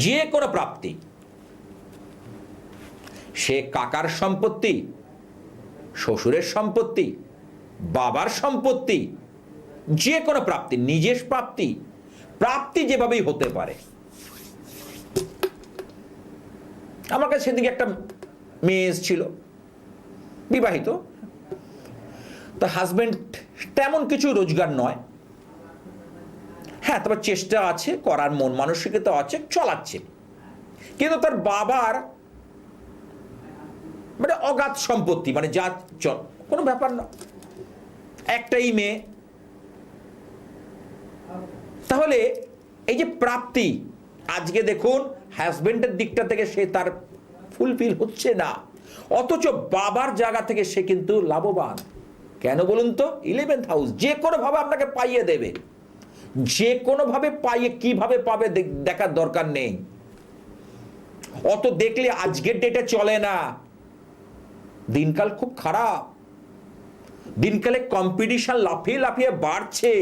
যে কোনো প্রাপ্তি, সে কাকার সম্পত্তি, শ্বশুরের সম্পত্তি, বাবার সম্পত্তি, যে কোনো প্রাপ্তি, নিজের প্রাপ্তি যেভাবেই হতে পারে। আমার কাছে সেদিকে একটা মেয়ে ছিল, বিবাহিত, তো হাজবেন্ড তেমন কিছু রোজগার নয়, হ্যাঁ তবে চেষ্টা আছে করার, মন মানসিকতা আছে, চালাচ্ছে। কিন্তু তার বাবার মানে অগাধ সম্পত্তি, মানে যা কোনো ব্যাপার না, একটাই মেয়ে। তাহলে এই যে প্রাপ্তি, আজকে দেখুন হাজবেন্ডের দিকটা থেকে সে তার ফুলফিল হচ্ছে না, অথচ বাবার জায়গা থেকে সে কিন্তু লাভবান। কেন বলুন তো? 11th হাউস যে কোনো ভাবে আপনাকে পাইয়ে দেবে, যে কোনো ভাবে পাইয়ে, কিভাবে পাবে দেখার দরকার নেই। অত দেখলে আজকের ডেটে চলে না, দিনকাল খুব খারাপ, দিনকালে কম্পিটিশন লাফিয়ে লাফিয়ে বাড়ছে।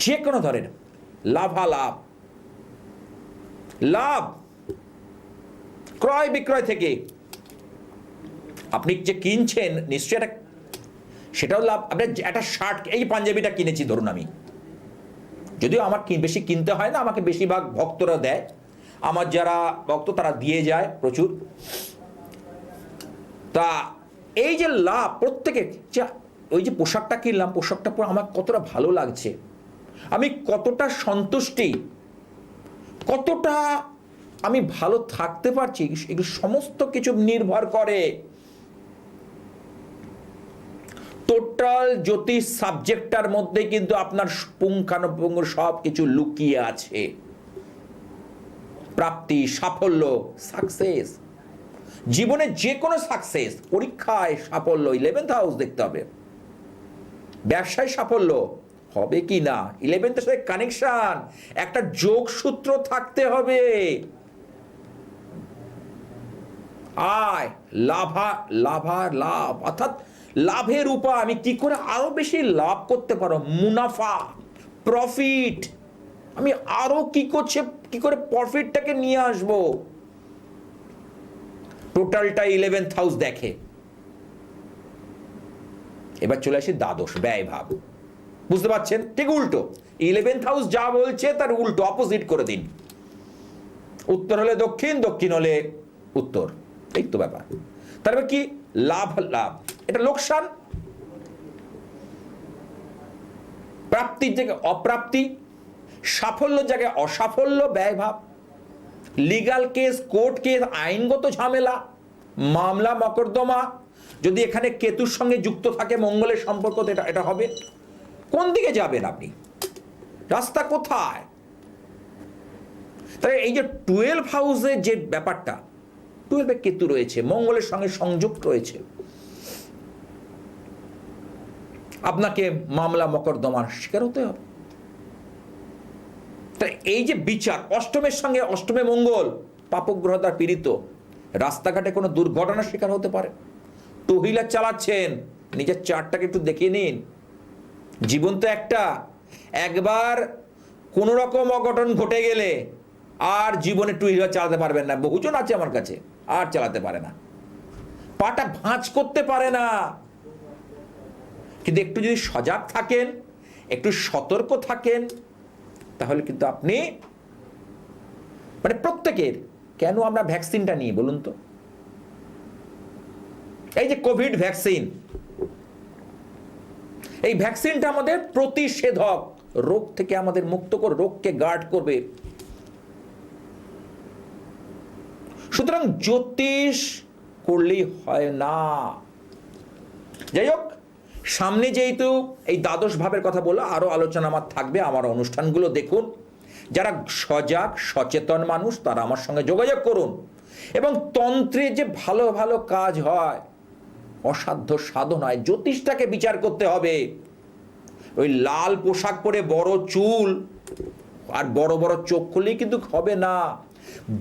যে কোনো ধরনের লাভালাভ, লাভ ক্রয় বিক্রয় থেকে, আপনি যে কিনছেন নিশ্চয়ই একটা, সেটাও লাভ। আপনি একটা শার্ট, এই পাঞ্জাবিটা কিনেছি ধরুন আমি, যদিও আমার বেশি কিনতে হয় না, আমাকে বেশিরভাগ ভক্তরা দেয়, আমার যারা ভক্ত তারা দিয়ে যায় প্রচুর। তা এই যে লাভ, প্রত্যেকে ওই যে পোশাকটা কিনলাম, পোশাকটা পরে আমার কতটা ভালো লাগছে, আমি কতটা সন্তুষ্টি, কতটা আমি ভালো থাকতে পারছি, এগুলো সমস্ত কিছু নির্ভর করে টোটাল জ্যোতিষ সাবজেক্টটার মধ্যে। কিন্তু আপনার পুঙ্খানুপুঙ্খ সব কিছু লুকিয়ে আছে। প্রাপ্তি, সাফল্য, সাকসেস, জীবনে যে কোনো সাকসেস, পরীক্ষায় সাফল্য 11th হাউস দেখতে হবে। ব্যবসায় সাফল্য হবে কি না, 11th এর সাথে কানেকশন, একটা যোগসূত্র থাকতে হবে। আয়, লাভ, অর্থাৎ লাভের উপায়, আমি কি করে আরো বেশি লাভ করতে পারো, মুনাফা, প্রফিট, আমি আরো কি করে প্রফিটটাকে নিয়ে আসব, টোটালটা 11th হাউস দেখে। এবার চলে আসি দ্বাদশ, ব্যয় ভাব। বুঝতে পারছেন? ঠিক উল্টো, 11th হাউস যা বলছে তার উল্টো, অপোজিট করে দিন। উত্তর হলে দক্ষিণ, দক্ষিণ হলে উত্তর, এই তো ব্যাপার। তারপরে কি লাভ, এটা লোকসান, প্রাপ্তির জায়গায় অপ্রাপ্তি, সাফল্য জায়গায় অসাফল্য, ব্যয় ভাব। লিগাল কেস, কোর্ট কেস, আইনগত ঝামেলা, মামলা মকদ্দমা, যদি এখানে কেতুর সঙ্গে যুক্ত থাকে, মঙ্গলের সম্পর্ক, এটা হবে। কোন দিকে যাবেন আপনি, রাস্তা কোথায়? তাই এই যে 12 হাউসে যে ব্যাপারটা, 12-এ কেতু রয়েছে, মঙ্গলের সঙ্গে সংযোগ রয়েছে, আপনাকে মামলা মকদ্দমার শিকার হতে হবে। তাই এই যে বিচার, অষ্টমের সঙ্গে, অষ্টমে মঙ্গল পাপগ্রহ দ্বারা পীড়িত, রাস্তাঘাটে কোনো দুর্ঘটনার শিকার হতে পারে। টু হুইলার চালাচ্ছেন, নিজের চার্টটাকে একটু দেখিয়ে নিন। জীবন তো একটা, একবার কোন রকম অঘটন ঘটে গেলে আর জীবনে টু হুইলার চালাতে পারবেন না। বহুজন আছে আমার কাছে, আর চালাতে পারে না, পাটা ভাঁজ করতে পারে না। কিন্তু একটু যদি সজাগ থাকেন, একটু সতর্ক থাকেন, তাহলে কিন্তু আপনি, মানে প্রত্যেকের, কেন আমরা ভ্যাকসিনটা নিই বলুন তো? এই যে কোভিড ভ্যাকসিন, এই ভ্যাকসিনটা আমাদের প্রতিষেধক, রোগ থেকে আমাদের মুক্ত করে, রোগকে গার্ড করবে। সুতরাং জ্যোতিষ করলেই হয় না। যাই হোক, সামনে যেহেতু এই দ্বাদশ ভাবের কথা বললো, আরো আলোচনা আমার থাকবে। আমার অনুষ্ঠানগুলো দেখুন, যারা সজাগ সচেতন মানুষ তারা আমার সঙ্গে যোগাযোগ করুন। এবং তন্ত্রে যে ভালো ভালো কাজ হয়, অসাধ্য সাধন হয়, জ্যোতিষটাকে বিচার করতে হবে। ওই লাল পোশাক পরে বড় চুল আর বড় বড় চোখ খুললেই কিন্তু হবে না,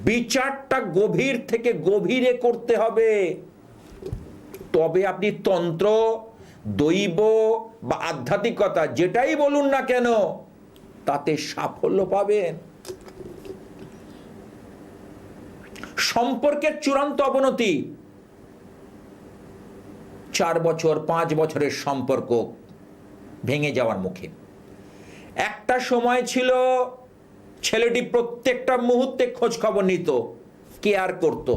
বিচারটা গভীর থেকে গভীরে করতে হবে। তবে আপনি তন্ত্র, দৈব বা আধ্যাত্মিকতা যেটাই বলুন না কেন, তাতে সাফল্য পাবেন। সম্পর্কের চূড়ান্ত অবনতি, 4 বছর 5 বছরের সম্পর্ক ভেঙে যাওয়ার মুখে। একটা সময় ছিল ছেলেটি প্রত্যেকটা মুহূর্তে খোঁজ খবর নিত, কেয়ার করত।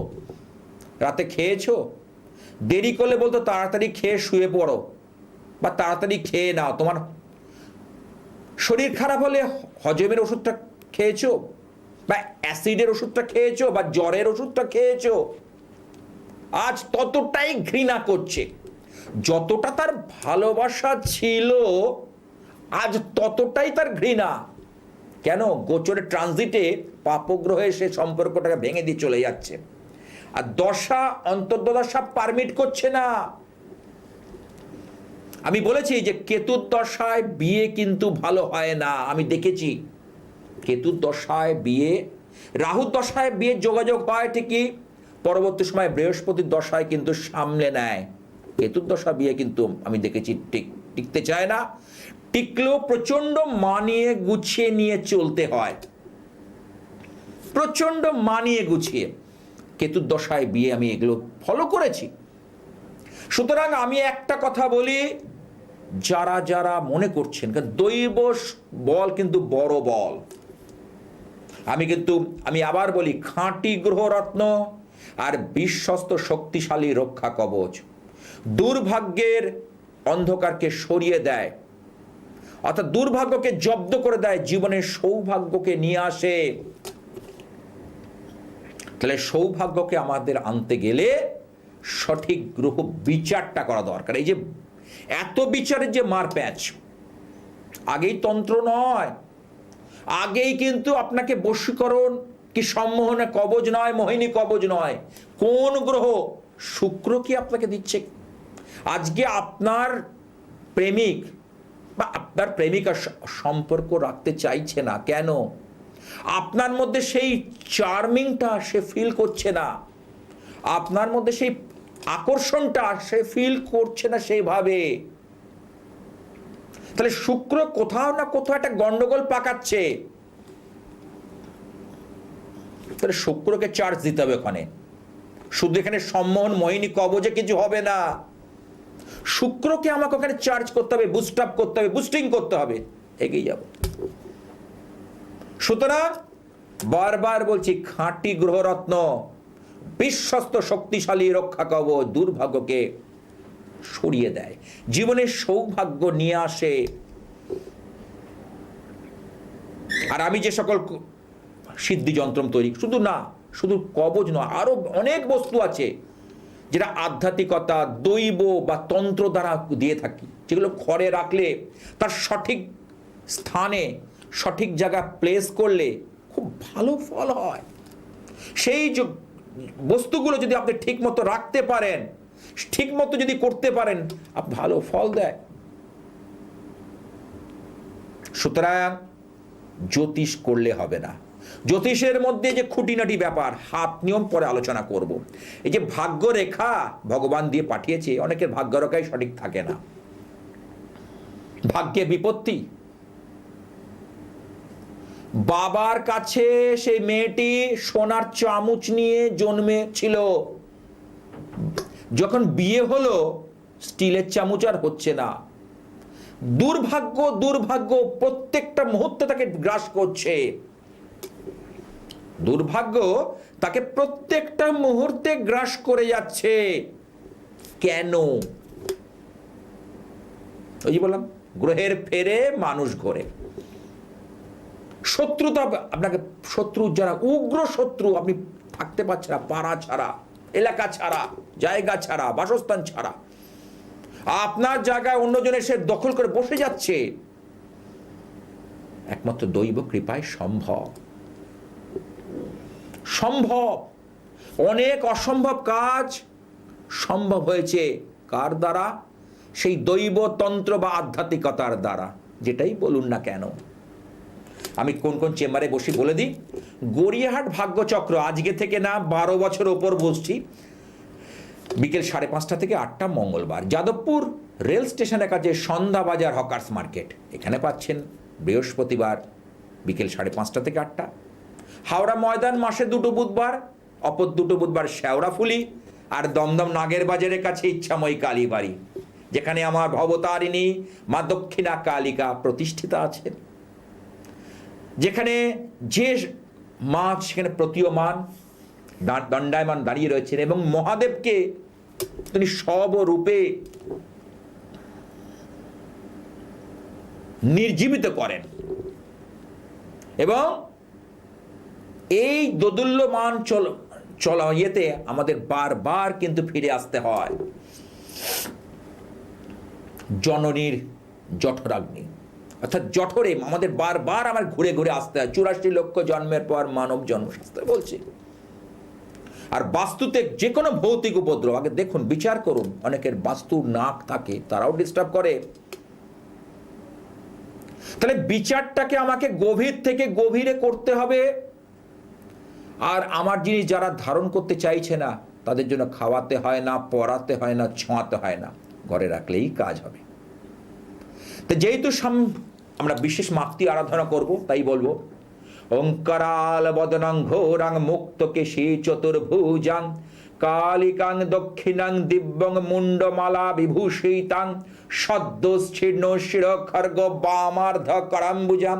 রাতে খেয়েছো, দেরি করলে বলতো তাড়াতাড়ি খেয়ে শুয়ে পড়ো, বা তাড়াতাড়ি খেয়ে নাও, তোমার শরীর খারাপ হলে হজমের ওষুধটা খেয়েছো, বা অ্যাসিডের ওষুধটা খেয়েছো, বা জ্বরের ওষুধটা খেয়েছো। আজ ততটাই ঘৃণা করছে। যতটা তার ভালোবাসা ছিল, আজ ততটাই তার ঘৃণা। কেন? গোচরের ট্রানজিটে পাপগ্রহে সে সম্পর্কটাকে ভেঙে দিয়ে চলে যাচ্ছে, আর দশা, অন্তর্দশা পারমিট করছে না। আমি বলেছি যে কেতুর দশায় বিয়ে কিন্তু ভালো হয় না। আমি দেখেছি কেতুর দশায় বিয়ে, রাহুর দশায় বিয়ে যোগাযোগ হয় ঠিকই, পরবর্তী সময় বৃহস্পতির দশায় কিন্তু সামলে নেয়। কেতুর দশা বিয়ে কিন্তু আমি দেখেছি টিকতে চায় না, টিকলেও প্রচন্ড মানিয়ে গুছিয়ে নিয়ে চলতে হয়, প্রচন্ড মানিয়ে গুছিয়ে। কেতুর দশায় বিয়ে আমি এগুলো ফলো করেছি। সুতরাং আমি একটা কথা বলি, যারা যারা মনে করছেন, দৈব বল কিন্তু বড় বল। আমি আবার বলি, খাঁটি গ্রহরত্ন আর বিশ্বস্ত শক্তিশালী রক্ষা কবচ দুর্ভাগ্যের অন্ধকারকে সরিয়ে দেয়, অর্থাৎ দুর্ভাগ্যকে জব্দ করে দেয়, জীবনের সৌভাগ্যকে নিয়ে আসে। তাহলে সৌভাগ্যকে আমাদের আনতে গেলে সঠিক গ্রহ বিচারটা করা দরকার। এই যে এত বিচারের যে মারপ্যাচ, আগেই তন্ত্র নয়, আগেই কিন্তু আপনাকে বশীকরণ কি সম্মোহনে কবজ নয়, মোহিনী কবজ নয়। কোন গ্রহ? শুক্র কি আপনাকে দিচ্ছে? আজকে আপনার প্রেমিক বা আপনার প্রেমিকা সম্পর্ক রাখতে চাইছে না, কেন? আপনার মধ্যে সেই চার্মিংটা সে ফিল করছে না, আপনার মধ্যে সেই আকর্ষণটা সে ফিল করছে না সেইভাবে। তাহলে শুক্র কোথাও না কোথাও একটা গন্ডগোল পাকাচ্ছে। তাহলে শুক্রকে চার্জ দিতে হবে ওখানে। শুধু এখানে সম্মোহন মোহিনী কবজে কিছু হবে না, শুক্রকে আমাকে ওখানে চার্জ করতে হবে, বুস্ট আপ করতে হবে, বুস্টিং করতে হবে, এগিয়ে যাব। সুতরাং বারবার বলছি, খাঁটি গ্রহরত্ন, বিশ্বস্ত শক্তিশালী রক্ষা কবচ দুর্ভাগ্যকে সরিয়ে দেয়, জীবনের সৌভাগ্য নিয়ে আসে। আর আমি যে সকল সিদ্ধি যন্ত্র তৈরি, শুধু কবচ নয়, আরো অনেক বস্তু আছে যেটা আধ্যাত্মিকতা, দৈব বা তন্ত্র দ্বারা দিয়ে থাকি, যেগুলো ঘরে রাখলে তার সঠিক স্থানে সঠিক জায়গা প্লেস করলে খুব ভালো ফল হয়। সেই বস্তুগুলো যদি আপনি ঠিক মতো রাখতে পারেন, ঠিক মতো যদি করতে পারেন, ভালো ফল দেয়। সুতরাং জ্যোতিষ করলে হবে না। জ্যোতিষের মধ্যে যে খুঁটিনাটি ব্যাপার, হাত নিয়ম পরে আলোচনা করব। এই যে ভাগ্য রেখা ভগবান দিয়ে পাঠিয়েছে, অনেকের ভাগ্য রেখাই সঠিক থাকে না, ভাগ্যে বিপত্তি। বাবার কাছে সেই মেয়েটি সোনার চামচ নিয়ে জন্মেছিল, যখন বিয়ে হলো স্টিলের চামচ আর হচ্ছে না। দুর্ভাগ্য প্রত্যেকটা মুহূর্তে তাকে গ্রাস করছে, দুর্ভাগ্য তাকে প্রত্যেকটা মুহূর্তে গ্রাস করে যাচ্ছে। কেন? ওই যে বললাম, গ্রহের ফেরে মানুষ ঘোরে। শত্রুতা, আপনাকে শত্রু যারা উগ্র শত্রু, আপনি থাকতে পারছেন না, পাড়া ছাড়া, এলাকা ছাড়া, জায়গা ছাড়া, বাসস্থান ছাড়া, আপনার জায়গায় অন্যজন এসে দখল করে বসে যাচ্ছে, একমাত্র দৈব কৃপায় সম্ভব। সম্ভব। অনেক অসম্ভব কাজ সম্ভব হয়েছে কার দ্বারা? সেই দৈবতন্ত্র বা আধ্যাত্মিকতার দ্বারা, যেটাই বলুন না কেন। আমি কোন কোন চেম্বারে বসি বলে দিই। গড়িয়াহাট ভাগ্যচক্র, আজকে থেকে না 12 বছর ওপর বসছি, বিকেল 5:30 থেকে 8টা মঙ্গলবার। যাদবপুর রেল স্টেশনের কাছে সন্ধ্যা বাজার হকার্স মার্কেট, এখানে পাচ্ছেন বৃহস্পতিবার বিকেল 5:30 থেকে 8টা। হাওড়া ময়দান মাসে 2 বুধবার, অপর 2 বুধবার শেওড়াফুলি আর দমদম নাগের বাজারের কাছে ইচ্ছাময়ী কালীবাড়ি, যেখানে আমার ভবতারিণী মা দক্ষিণা কালিকা প্রতিষ্ঠিতা আছেন, যেখানে যে মা সেখানে প্রতীয়মান দণ্ডায়মান দাঁড়িয়ে রয়েছেন এবং মহাদেবকে তিনি সব রূপে নির্জীবিত করেন। এবং এই দোদুল্যমান চলা ইয়েতে আমাদের বারবার কিন্তু ফিরে আসতে হয় জননীর জঠরাগ্নি, অর্থাৎ জঠরে আমাদের বারবার আমার ঘুরে ঘুরে আসতে হয়। 84 লক্ষ জন্মের পর মানব জন্মশাস্ত্র বলছে। আর বাস্তুতে যে কোনো ভৌতিক উপদ্রব, আগে দেখুন, বিচার করুন, অনেকের বাস্তুর নাক থাকে, তারাও ডিস্টার্ব করে। তাহলে বিচারটাকে আমাকে গভীর থেকে গভীরে করতে হবে। আর আমার জিনিস যারা ধারণ করতে চাইছে না, তাদের জন্য খাওয়াতে হয় না, পড়াতে হয় না, ছোঁয়াতে হয় না, ঘরে রাখলেই কাজ হবে। তো যেহেতু আমরা বিশেষ মাক্তি আরাধনা করব, তাই বলবো, ওঙ্কারাল বদনাং ঘোরাং মুক্ত কেশী চতুর্ভুজাং কালিকাং দক্ষিণাং দিব্যং মুন্ডমালা বিভূষিতাং সদ্যচ্ছিন্ন শির খর্গ বামার্ধ করাম্বুজাম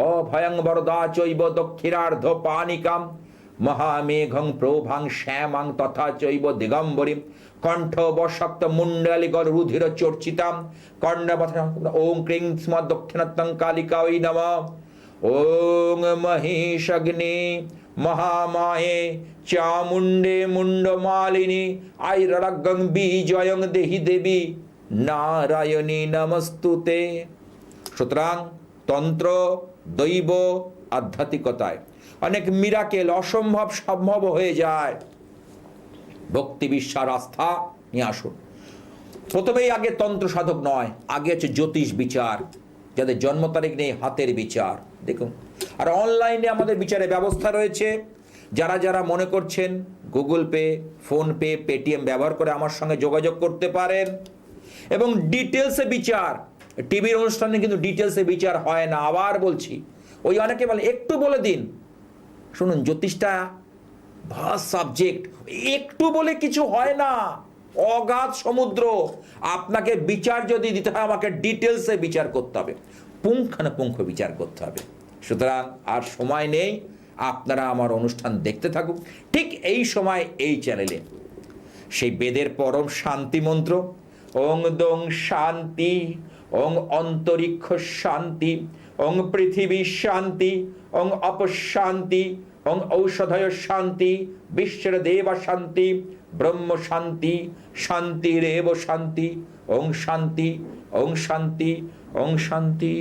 অভয়ং বরদা চৈব দক্ষিণার্ধ পানিকাম মহামেঘং প্রভাং শ্যামাং তথা চৈব দিগম্বরীম কণ্ঠ বশক্ত মুন্ডালিগর রুধির চর্চিতাম কর্ণবথ ওং ক্রিং স্ম দক্ষিণাত্তং কালিকা ওই নমঃ ওং মহিষগ্নি মহামায়ে চামুণ্ডে মুন্ডমালিনী আইরগং বিজয়ং দেহি দেবী নারায়ণী নমস্তুতে। সুতরাং তন্ত্র, দৈব, আধ্যাত্মিকতায় অনেক মিরাকেল, অসম্ভব সম্ভব হয়ে যায়। ভক্তি, বিশ্বাস, আস্থা নিয়ে আসুন। প্রথমেই আগে তন্ত্র সাধক নয়, আগে হচ্ছে জ্যোতিষ বিচার, যাদের জন্ম তারিখ নেই হাতের বিচার দেখুন। আর অনলাইনে আমাদের বিচারের ব্যবস্থা রয়েছে। যারা যারা মনে করছেন গুগল পে, ফোনপে, পেটিএম ব্যবহার করে আমার সঙ্গে যোগাযোগ করতে পারেন। এবং ডিটেলসে বিচার, টিভির অনুষ্ঠানে কিন্তু ডিটেলসে বিচার হয় না। আবার বলছি, ওই অনেকে বলে একটু বলে দিন। শুনুন, জ্যোতিষটা ভাস্ট সাবজেক্ট, একটু বলে কিছু হয় না, অগাধ সমুদ্র। আপনাকে বিচার যদি দিতে হয়, আমাকে ডিটেলসে বিচার করতে হবে, পুঙ্খানুপুঙ্খ বিচার করতে হবে। সুতরাং আর সময় নেই, আপনারা আমার অনুষ্ঠান দেখতে থাকুন। ঠিক এই সময় এই চ্যানেলে সেই বেদের পরম শান্তি মন্ত্র ওং দং শান্তি, ওং অন্তরিক্ষ শান্তি, ওং পৃথিবী শান্তি, ওং অপশান্তি, ওং ঔষধয় শান্তি, বিশ্বের দেবা শান্তি, ব্রহ্ম শান্তি, শান্তিরেব শান্তি, ওং শান্তি, ওং শান্তি, ওং শান্তি।